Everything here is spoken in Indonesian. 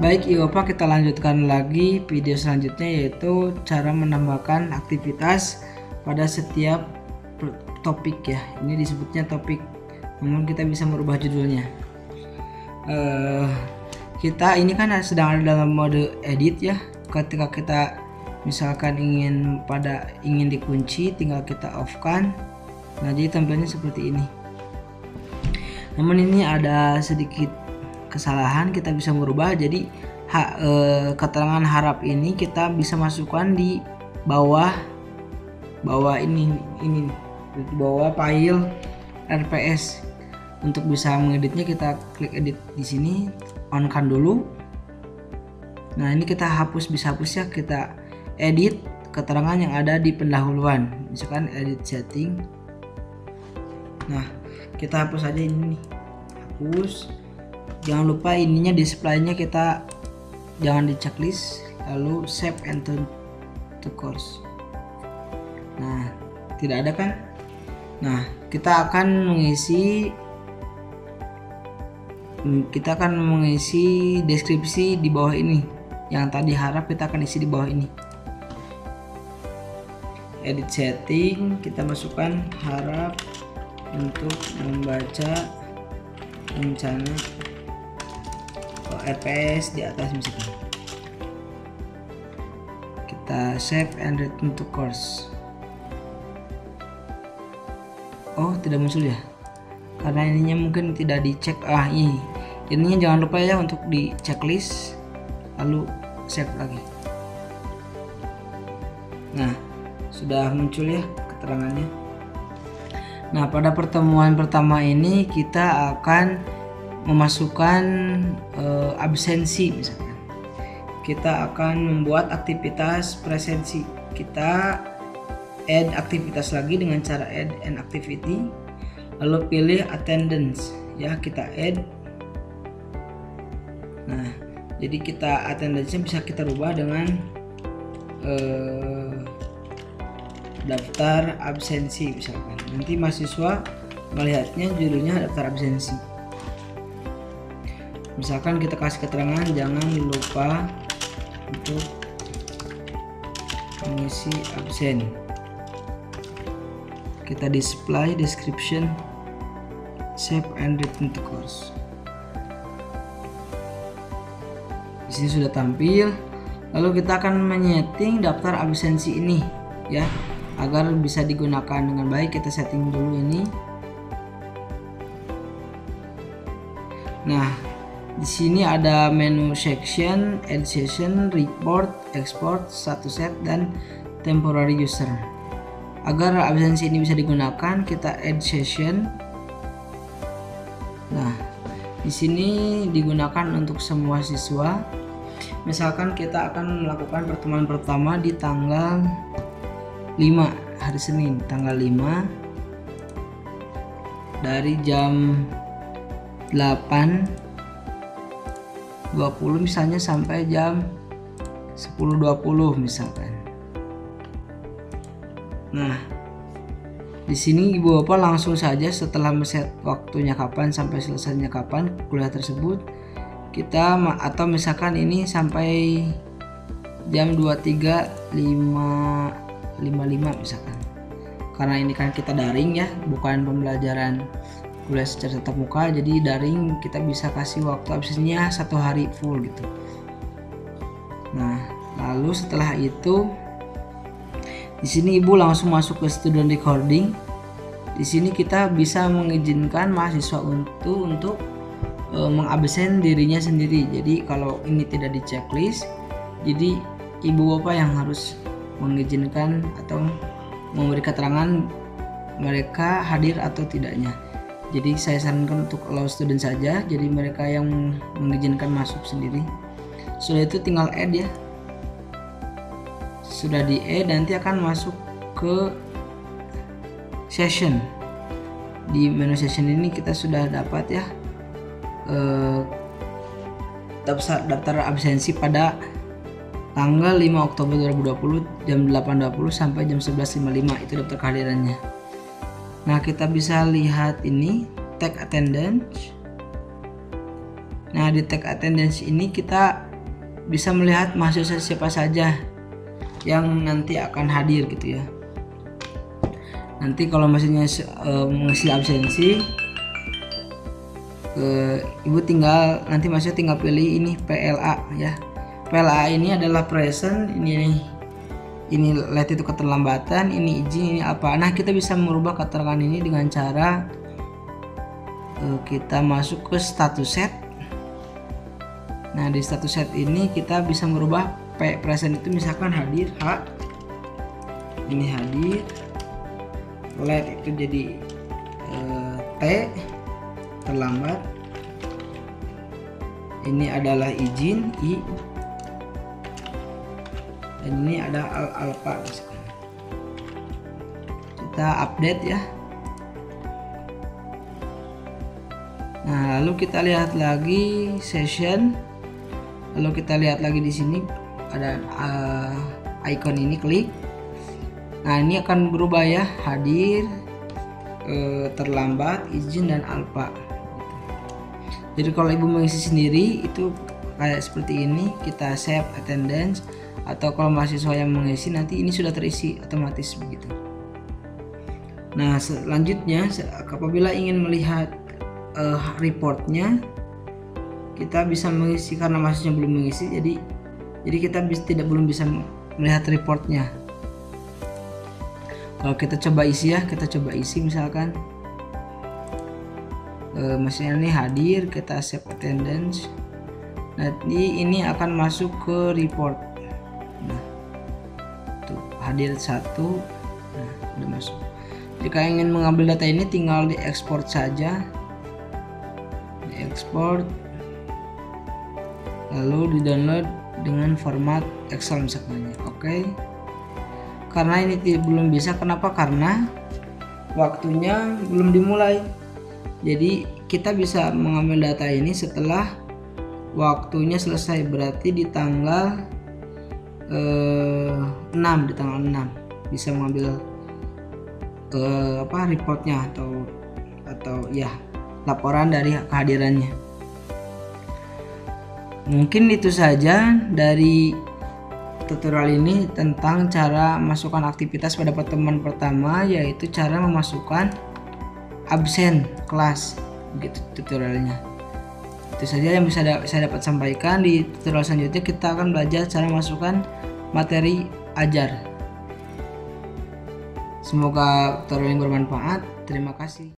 Baik Bapak, kita lanjutkan lagi video selanjutnya, yaitu cara menambahkan aktivitas pada setiap topik ya. Ini disebutnya topik, namun kita bisa merubah judulnya. Kita ini kan sedang ada dalam mode edit ya. Ketika kita misalkan ingin dikunci, tinggal kita off kan. Nah, jadi tampilannya seperti ini. Namun ini ada sedikit kesalahan, kita bisa merubah. Jadi keterangan harap ini kita bisa masukkan di bawah ini di bawah file RPS. Untuk bisa mengeditnya, kita klik edit di sini, on kan dulu. Nah, ini kita bisa hapus ya. Kita edit keterangan yang ada di pendahuluan, misalkan edit setting. Nah, kita hapus aja ini nih, hapus. Jangan lupa ininya, display-nya kita jangan di checklist, lalu save and turn to course. Nah, tidak ada kan? Nah, kita akan mengisi deskripsi di bawah ini. Yang tadi harap kita akan isi di bawah ini. Edit setting, kita masukkan harap untuk membaca rencana RPS di atas misalkan. Kita save and return to course. Oh, tidak muncul ya, karena ininya mungkin tidak dicek. Ininya jangan lupa ya untuk di checklist, lalu save lagi. Nah, sudah muncul ya keterangannya. Nah, pada pertemuan pertama ini kita akan memasukkan absensi misalkan. Kita akan membuat aktivitas presensi. Kita add aktivitas lagi dengan cara add an activity, lalu pilih attendance ya, kita add. Nah, jadi kita attendance-nya bisa kita rubah dengan daftar absensi misalkan. Nanti mahasiswa melihatnya judulnya daftar absensi. Misalkan kita kasih keterangan jangan lupa untuk mengisi absen. Kita display description, save and return to course. Di sini sudah tampil. Lalu kita akan menyeting daftar absensi ini ya, agar bisa digunakan dengan baik. Kita setting dulu ini. Nah, di sini ada menu section, add session, report, export, status set, dan temporary user. Agar absensi ini bisa digunakan, kita add session. Nah, di sini digunakan untuk semua siswa. Misalkan kita akan melakukan pertemuan pertama di tanggal 5, hari Senin, tanggal 5, dari jam 8:20 misalnya sampai jam 10:20 misalkan. Nah, di sini Ibu Bapak langsung saja setelah set waktunya kapan sampai selesainya kapan kuliah tersebut, kita atau misalkan ini sampai jam 23:55 misalkan. Karena ini kan kita daring ya, bukan pembelajaran kuliah secara tatap muka, jadi daring, kita bisa kasih waktu absensinya 1 hari full gitu. Nah, lalu setelah itu di sini Ibu langsung masuk ke student recording. Di sini kita bisa mengizinkan mahasiswa untuk mengabsen dirinya sendiri. Jadi kalau ini tidak di checklist, jadi Ibu Bapak yang harus mengizinkan atau memberi keterangan mereka hadir atau tidaknya. Jadi saya sarankan untuk allow student saja, jadi mereka yang mengizinkan masuk sendiri. Sudah itu tinggal add ya. Sudah di add, nanti akan masuk ke session. Di menu session ini kita sudah dapat ya daftar absensi pada tanggal 5 Oktober 2020 jam 8.20 sampai jam 11.55, itu daftar kehadirannya. Nah, kita bisa lihat ini tag attendance. Nah, di tag attendance ini kita bisa melihat mahasiswa siapa saja yang nanti akan hadir gitu ya. Nanti kalau mahasiswanya mengisi absensi, ibu nanti mahasiswa tinggal pilih ini PLA ya. PLA ini adalah present, ini let itu keterlambatan, ini izin, ini apa. Nah, kita bisa merubah keterangan ini dengan cara kita masuk ke status set. Nah, di status set ini kita bisa merubah present itu misalkan hadir H, ini hadir, let itu jadi T, terlambat, ini adalah izin I, dan ini ada alpha. Kita update ya. Nah, lalu kita lihat lagi session, lalu kita lihat lagi di sini ada icon ini, klik. Nah, ini akan berubah ya, hadir, terlambat, izin, dan alpha. Jadi kalau ibu mengisi sendiri itu kayak seperti ini, kita save attendance, atau kalau mahasiswa yang mengisi nanti ini sudah terisi otomatis begitu. Nah, selanjutnya apabila ingin melihat reportnya, kita bisa mengisi karena mahasiswanya belum mengisi, jadi kita belum bisa melihat reportnya. Kalau kita coba isi ya, kita coba isi misalkan mahasiswa ini hadir, kita save attendance, nanti ini akan masuk ke report. Nah, tuh hadir 1, nah udah masuk. Jika ingin mengambil data ini tinggal diekspor saja, diekspor lalu di download dengan format Excel misalnya. Oke. Karena ini belum bisa, kenapa? Karena waktunya belum dimulai. Jadi kita bisa mengambil data ini setelah waktunya selesai, berarti di tanggal 6, di tanggal 6 bisa mengambil reportnya atau ya laporan dari kehadirannya. Mungkin itu saja dari tutorial ini tentang cara masukkan aktivitas pada pertemuan pertama, yaitu cara memasukkan absen kelas, gitu tutorialnya. Itu saja yang bisa saya dapat sampaikan. Di tutorial selanjutnya kita akan belajar cara masukkan materi ajar. Semoga tutorial yang bermanfaat. Terima kasih.